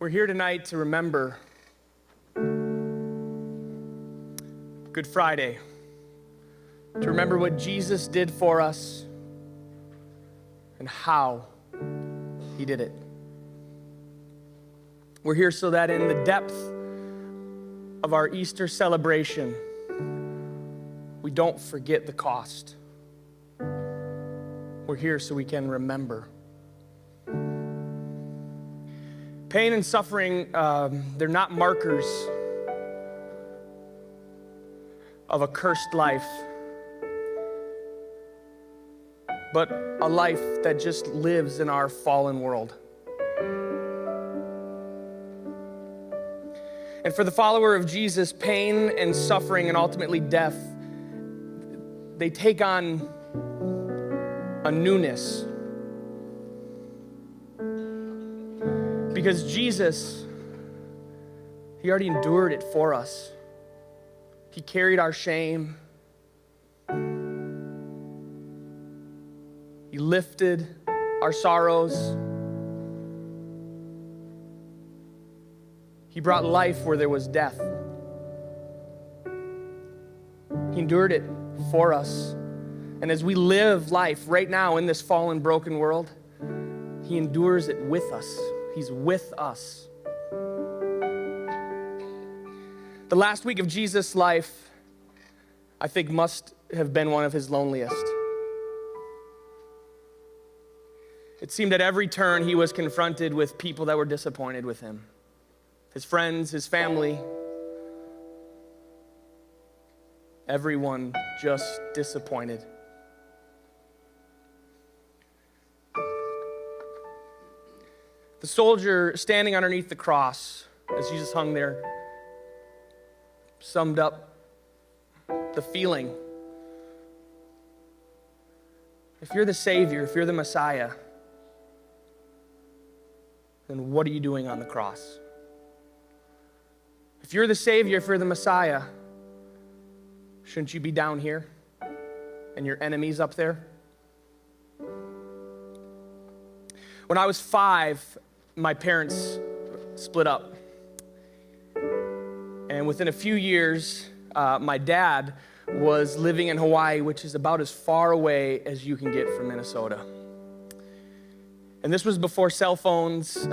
We're here tonight to remember Good Friday, to remember what Jesus did for us and how he did it. We're here so that in the depth of our Easter celebration, we don't forget the cost. We're here so we can remember. Pain and suffering, they're not markers of a cursed life, but a life that just lives in our fallen world. And for the follower of Jesus, pain and suffering and ultimately death, they take on a newness. Because Jesus, he already endured it for us. He carried our shame. He lifted our sorrows. He brought life where there was death. He endured it for us. And as we live life right now in this fallen, broken world, he endures it with us. He's with us. The last week of Jesus' life, I think, must have been one of his loneliest. It seemed at every turn he was confronted with people that were disappointed with him. His friends, his family, everyone just disappointed. The soldier standing underneath the cross as Jesus hung there summed up the feeling. If you're the Savior, if you're the Messiah, then what are you doing on the cross? If you're the Savior, if you're the Messiah, shouldn't you be down here and your enemies up there? When I was 5, my parents split up. And within a few years, my dad was living in Hawaii, which is about as far away as you can get from Minnesota. And this was before cell phones,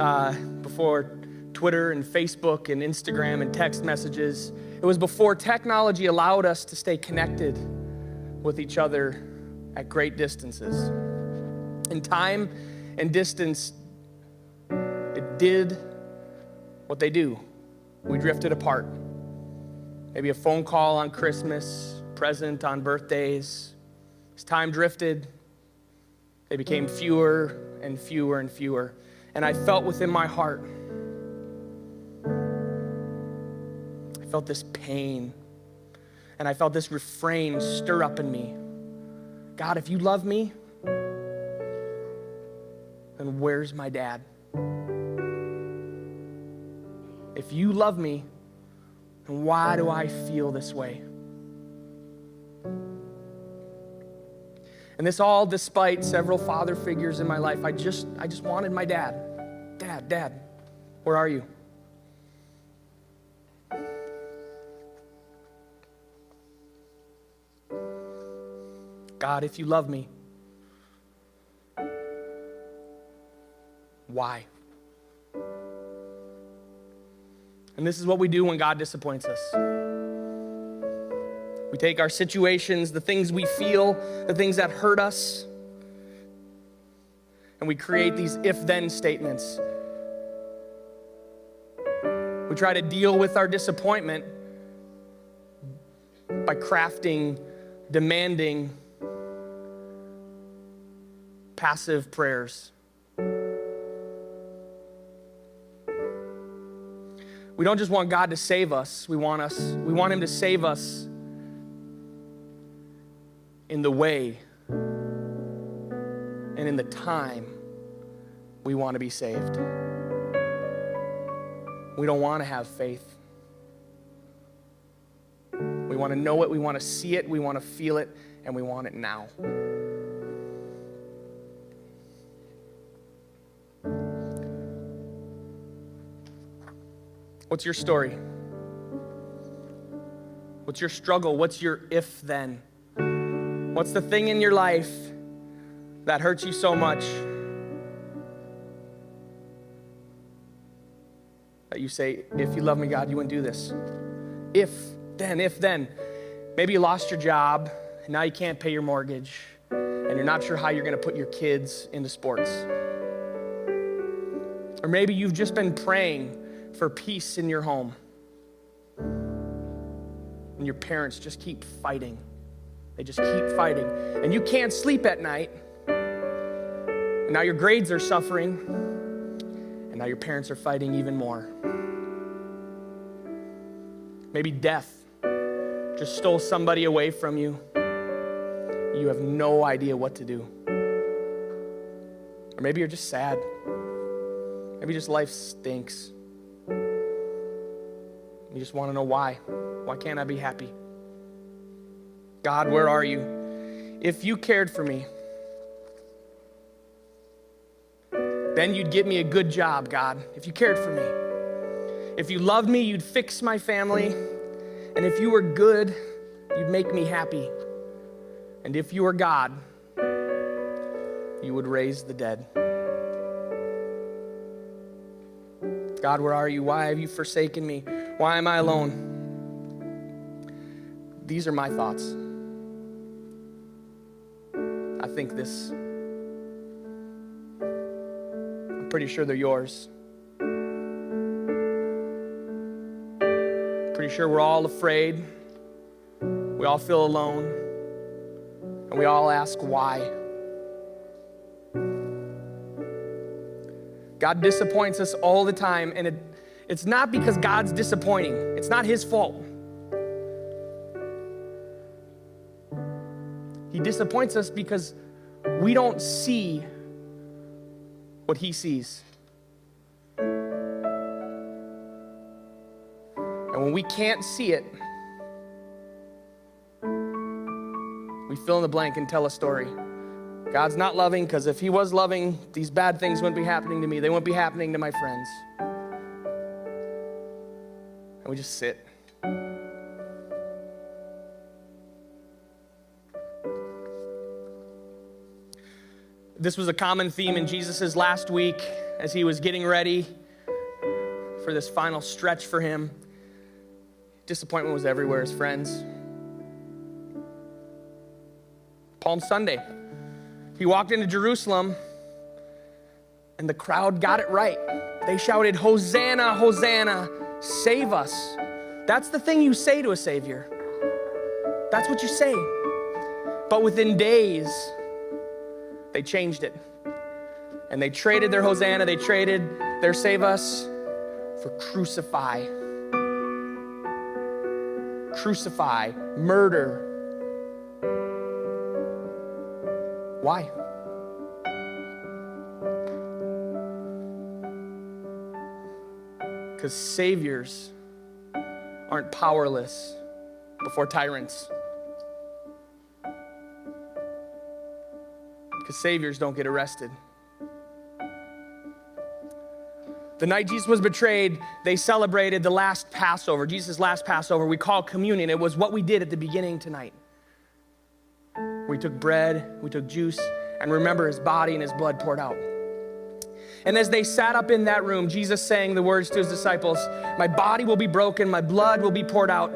before Twitter and Facebook and Instagram and text messages. It was before technology allowed us to stay connected with each other at great distances. And time and distance, it did what they do. We drifted apart. Maybe a phone call on Christmas, present on birthdays. As time drifted, they became fewer and fewer and fewer. And I felt within my heart, I felt this pain. And I felt this refrain stir up in me. God, if you love me, then where's my dad? If you love me, then why do I feel this way? And this all despite several father figures in my life. I just wanted my dad. Dad, where are you? God, if you love me, why? And this is what we do when God disappoints us. We take our situations, the things we feel, the things that hurt us, and we create these if-then statements. We try to deal with our disappointment by crafting, demanding, passive prayers. We don't just want God to save us. We want him to save us in the way and in the time we want to be saved. We don't want to have faith. We want to know it, we want to see it, we want to feel it, and we want it now. What's your story? What's your struggle? What's your if then? What's the thing in your life that hurts you so much that you say, if you love me, God, you wouldn't do this? If then. Maybe you lost your job, and now you can't pay your mortgage, and you're not sure how you're going to put your kids into sports. Or maybe you've just been praying for peace in your home, and your parents just keep fighting. They just keep fighting, and you can't sleep at night, and now your grades are suffering, and now your parents are fighting even more. Maybe death just stole somebody away from you. You have no idea what to do. Or maybe you're just sad. Maybe just life stinks. You just want to know why. Why can't I be happy? God, where are you? If you cared for me, then you'd give me a good job, God. If you cared for me. If you loved me, you'd fix my family. And if you were good, you'd make me happy. And if you were God, you would raise the dead. God, where are you? Why have you forsaken me? Why am I alone? These are my thoughts. I think this. I'm pretty sure they're yours. Pretty sure we're all afraid. We all feel alone. And we all ask why. God disappoints us all the time, and it's not because God's disappointing. It's not his fault. He disappoints us because we don't see what he sees. And when we can't see it, we fill in the blank and tell a story. God's not loving because if he was loving, these bad things wouldn't be happening to me. They wouldn't be happening to my friends. And we just sit. This was a common theme in Jesus' last week as he was getting ready for this final stretch for him. Disappointment was everywhere, his friends. Palm Sunday, he walked into Jerusalem and the crowd got it right. They shouted, "Hosanna, Hosanna, save us." That's the thing you say to a savior. That's what you say. But within days, they changed it. And they traded their Hosanna, they traded their save us for crucify. Crucify, murder. Why? Because saviors aren't powerless before tyrants. Because saviors don't get arrested. The night Jesus was betrayed, they celebrated the last Passover, Jesus' last Passover. We call communion. It was what we did at the beginning tonight. We took bread, we took juice, and remember his body and his blood poured out. And as they sat up in that room, Jesus sang the words to his disciples, "My body will be broken, my blood will be poured out."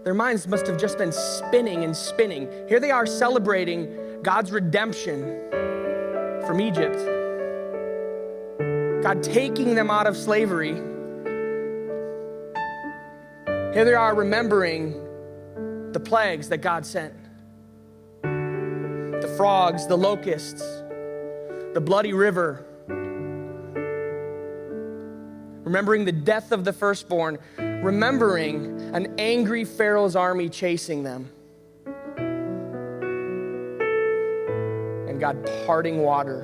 Their minds must have just been spinning and spinning. Here they are celebrating God's redemption from Egypt. God taking them out of slavery. Here they are remembering the plagues that God sent. The frogs, the locusts, the bloody river. Remembering the death of the firstborn. Remembering an angry Pharaoh's army chasing them. And God parting water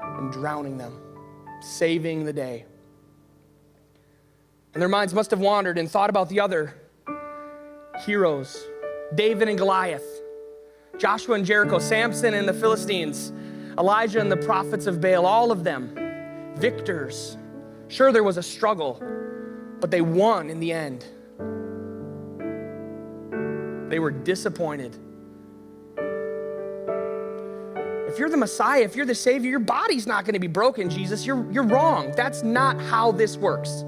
and drowning them. Saving the day. And their minds must have wandered and thought about the other heroes. David and Goliath. Joshua and Jericho. Samson and the Philistines. Elijah and the prophets of Baal. All of them. Victors. Sure, there was a struggle, but they won in the end. They were disappointed. If you're the Messiah, if you're the Savior, your body's not going to be broken, Jesus. You're wrong. That's not how this works.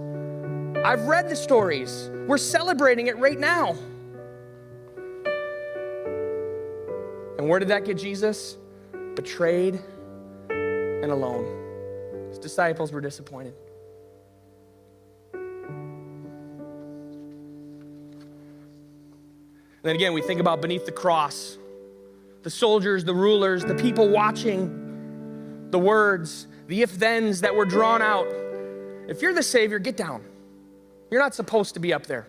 I've read the stories. We're celebrating it right now. And where did that get Jesus? Betrayed and alone. His disciples were disappointed. And then again, we think about beneath the cross, the soldiers, the rulers, the people watching, the words, the if-thens that were drawn out. If you're the Savior, get down. You're not supposed to be up there.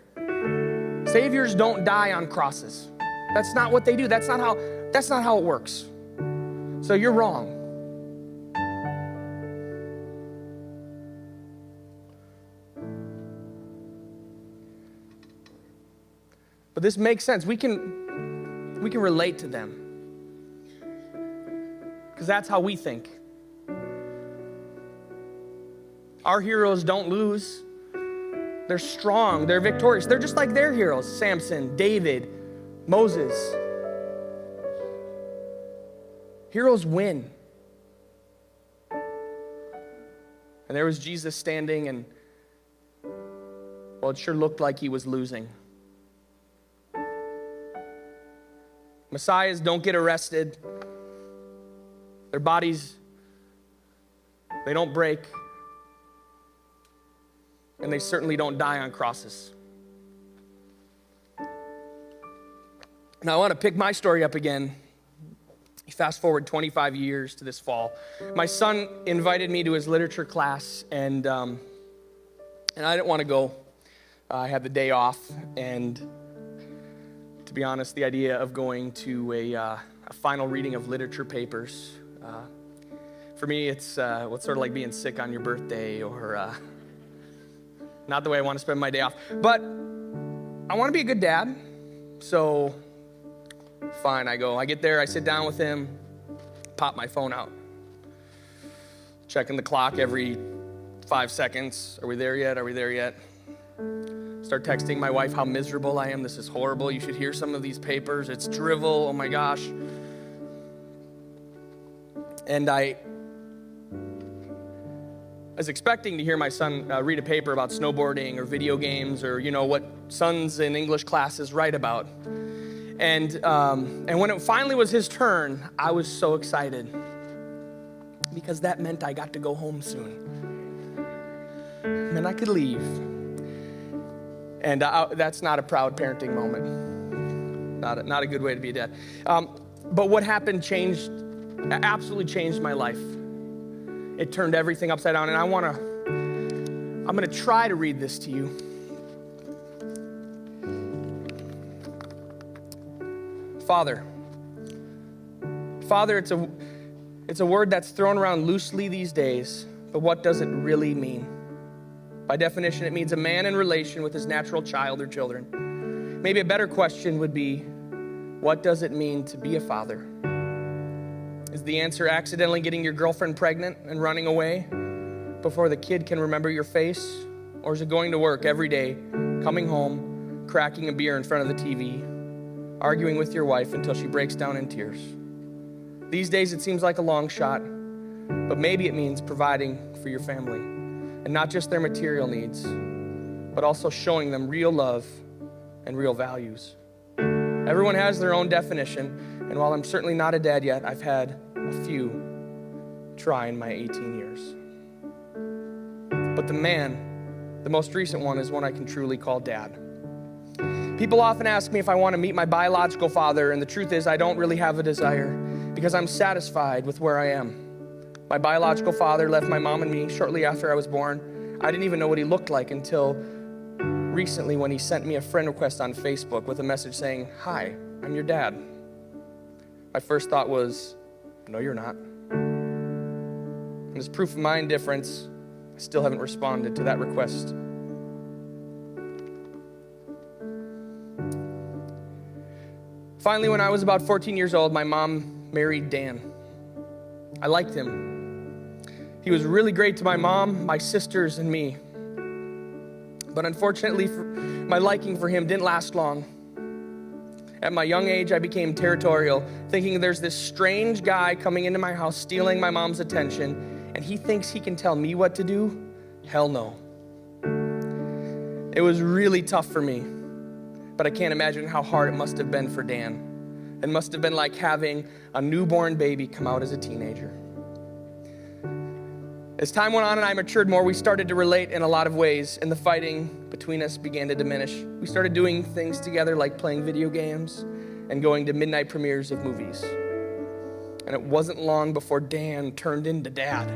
Saviors don't die on crosses. That's not what they do. That's not how it works. So you're wrong. But this makes sense. We can relate to them. Because that's how we think. Our heroes don't lose. They're strong. They're victorious. They're just like their heroes. Samson, David, Moses. Heroes win. And there was Jesus standing, and, well, it sure looked like he was losing. Messiahs don't get arrested. Their bodies, they don't break. And they certainly don't die on crosses. Now I want to pick my story up again. Fast forward 25 years to this fall. My son invited me to his literature class, and I didn't want to go. I had the day off, and to be honest, the idea of going to a final reading of literature papers, for me, it's sort of like being sick on your birthday, or not the way I want to spend my day off. But I want to be a good dad, so fine, I go. I get there, I sit down with him, pop my phone out, checking the clock every 5 seconds. Are we there yet? Are we there yet? Start texting my wife how miserable I am. This is horrible. You should hear some of these papers. It's drivel. Oh my gosh. And I was expecting to hear my son read a paper about snowboarding or video games, or what sons in English classes write about. And when it finally was his turn, I was so excited because that meant I got to go home soon. And then I could leave. And that's not a proud parenting moment. Not a good way to be a dad. But what happened absolutely changed my life. It turned everything upside down. And I'm going to try to read this to you. Father, it's a word that's thrown around loosely these days, but what does it really mean? By definition, it means a man in relation with his natural child or children. Maybe a better question would be, what does it mean to be a father? Is the answer accidentally getting your girlfriend pregnant and running away before the kid can remember your face? Or is it going to work every day, coming home, cracking a beer in front of the TV, arguing with your wife until she breaks down in tears? These days it seems like a long shot, but maybe it means providing for your family, and not just their material needs, but also showing them real love and real values. Everyone has their own definition, and while I'm certainly not a dad yet, I've had a few try in my 18 years. But the most recent one is one I can truly call dad. People often ask me if I want to meet my biological father, and the truth is I don't really have a desire because I'm satisfied with where I am. My biological father left my mom and me shortly after I was born. I didn't even know what he looked like until recently when he sent me a friend request on Facebook with a message saying, "Hi, I'm your dad." My first thought was, no, you're not. And as proof of my indifference, I still haven't responded to that request. Finally, when I was about 14 years old, my mom married Dan. I liked him. He was really great to my mom, my sisters, and me. But unfortunately, my liking for him didn't last long. At my young age, I became territorial, thinking there's this strange guy coming into my house, stealing my mom's attention, and he thinks he can tell me what to do? Hell no. It was really tough for me, but I can't imagine how hard it must have been for Dan. It must have been like having a newborn baby come out as a teenager. As time went on and I matured more, we started to relate in a lot of ways, and the fighting between us began to diminish. We started doing things together like playing video games and going to midnight premieres of movies. And it wasn't long before Dan turned into Dad.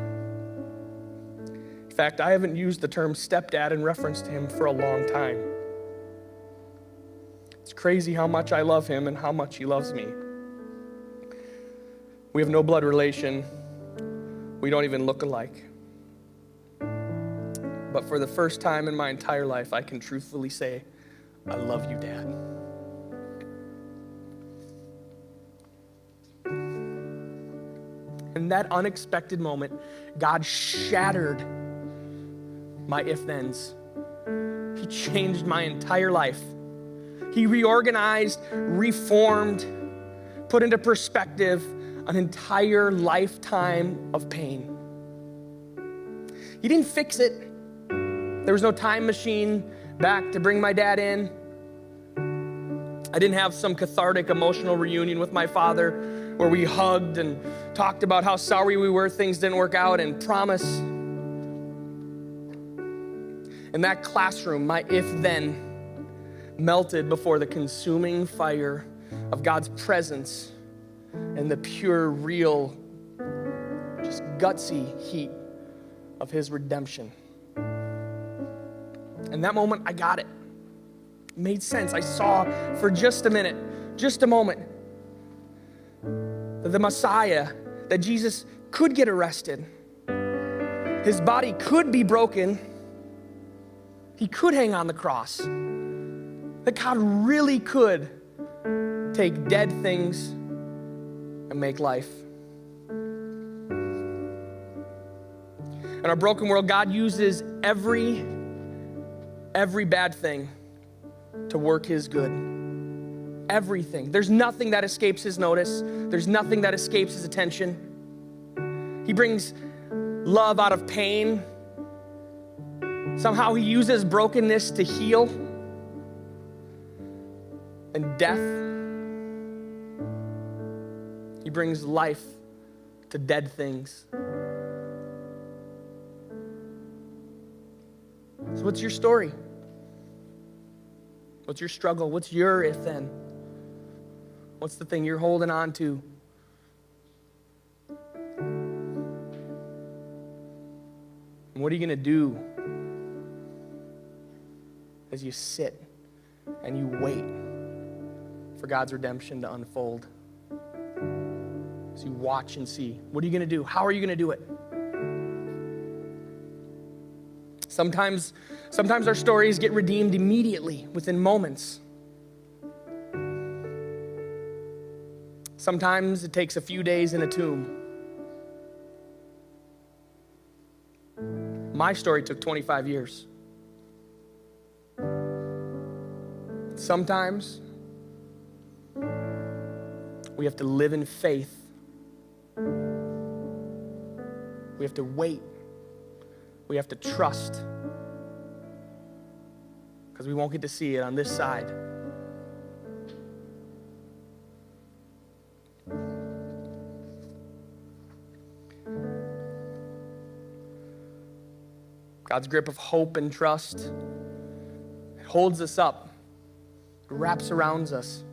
In fact, I haven't used the term stepdad in reference to him for a long time. It's crazy how much I love him and how much he loves me. We have no blood relation. We don't even look alike. But for the first time in my entire life, I can truthfully say, I love you, Dad. In that unexpected moment, God shattered my if-thens. He changed my entire life. He reorganized, reformed, put into perspective an entire lifetime of pain. He didn't fix it. There was no time machine back to bring my dad in. I didn't have some cathartic emotional reunion with my father where we hugged and talked about how sorry we were things didn't work out and promise. In that classroom, my if-then melted before the consuming fire of God's presence and the pure, real, just gutsy heat of his redemption. In that moment, I got it. It made sense. I saw for just a minute, just a moment, that the Messiah, that Jesus could get arrested. His body could be broken. He could hang on the cross. That God really could take dead things and make life. In our broken world, God uses every bad thing to work his good. Everything. There's nothing that escapes his notice. There's nothing that escapes his attention. He brings love out of pain. Somehow he uses brokenness to heal. And death, he brings life to dead things. So what's your story? What's your struggle? What's your if-then? What's the thing you're holding on to? And what are you going to do as you sit and you wait for God's redemption to unfold? As you watch and see, what are you going to do? How are you going to do it? Sometimes our stories get redeemed immediately, within moments. Sometimes it takes a few days in a tomb. My story took 25 years. Sometimes we have to live in faith. We have to wait. We have to trust, because we won't get to see it on this side. God's grip of hope and trust, it holds us up, it wraps around us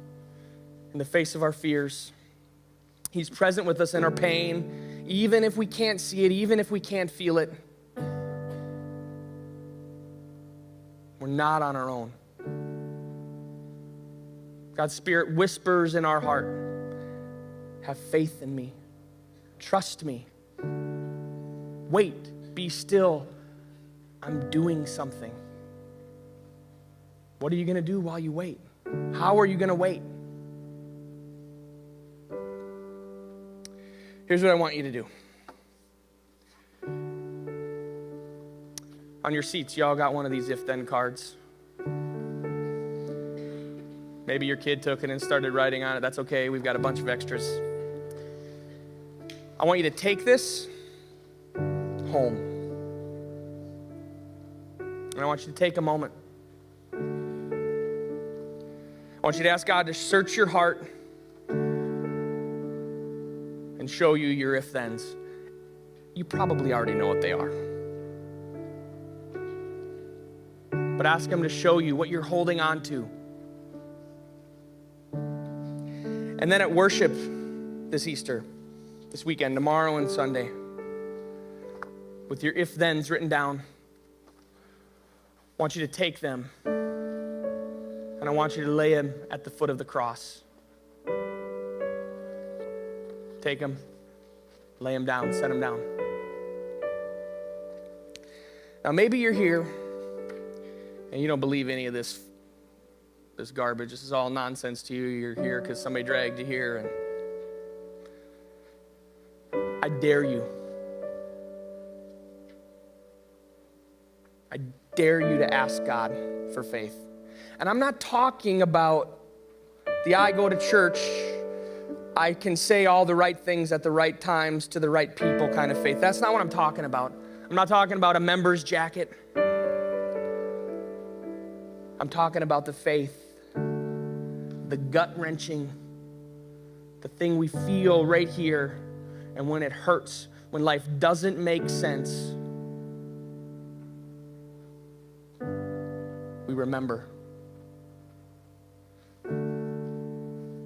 in the face of our fears. He's present with us in our pain, even if we can't see it, even if we can't feel it. We're not on our own. God's Spirit whispers in our heart, have faith in me, trust me, wait, be still, I'm doing something. What are you going to do while you wait? How are you going to wait? Here's what I want you to do. On your seats, y'all got one of these if-then cards. Maybe your kid took it and started writing on it. That's okay. We've got a bunch of extras. I want you to take this home. And I want you to take a moment. I want you to ask God to search your heart and show you your if-thens. You probably already know what they are. But ask Him to show you what you're holding on to. And then at worship this Easter, this weekend, tomorrow and Sunday, with your if-thens written down, I want you to take them and I want you to lay them at the foot of the cross. Take them, lay them down, set them down. Now maybe you're here and you don't believe any of this garbage. This is all nonsense to you. You're here because somebody dragged you here. And I dare you. I dare you to ask God for faith. And I'm not talking about I go to church, I can say all the right things at the right times to the right people kind of faith. That's not what I'm talking about. I'm not talking about a member's jacket. I'm talking about the faith, the gut-wrenching, the thing we feel right here, and when it hurts, when life doesn't make sense, we remember.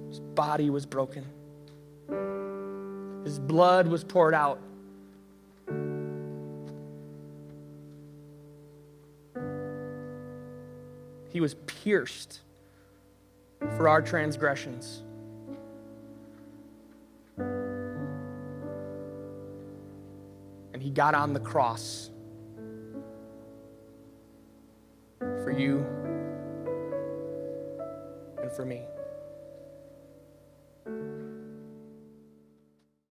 His body was broken. His blood was poured out. He was pierced for our transgressions. And He got on the cross for you and for me.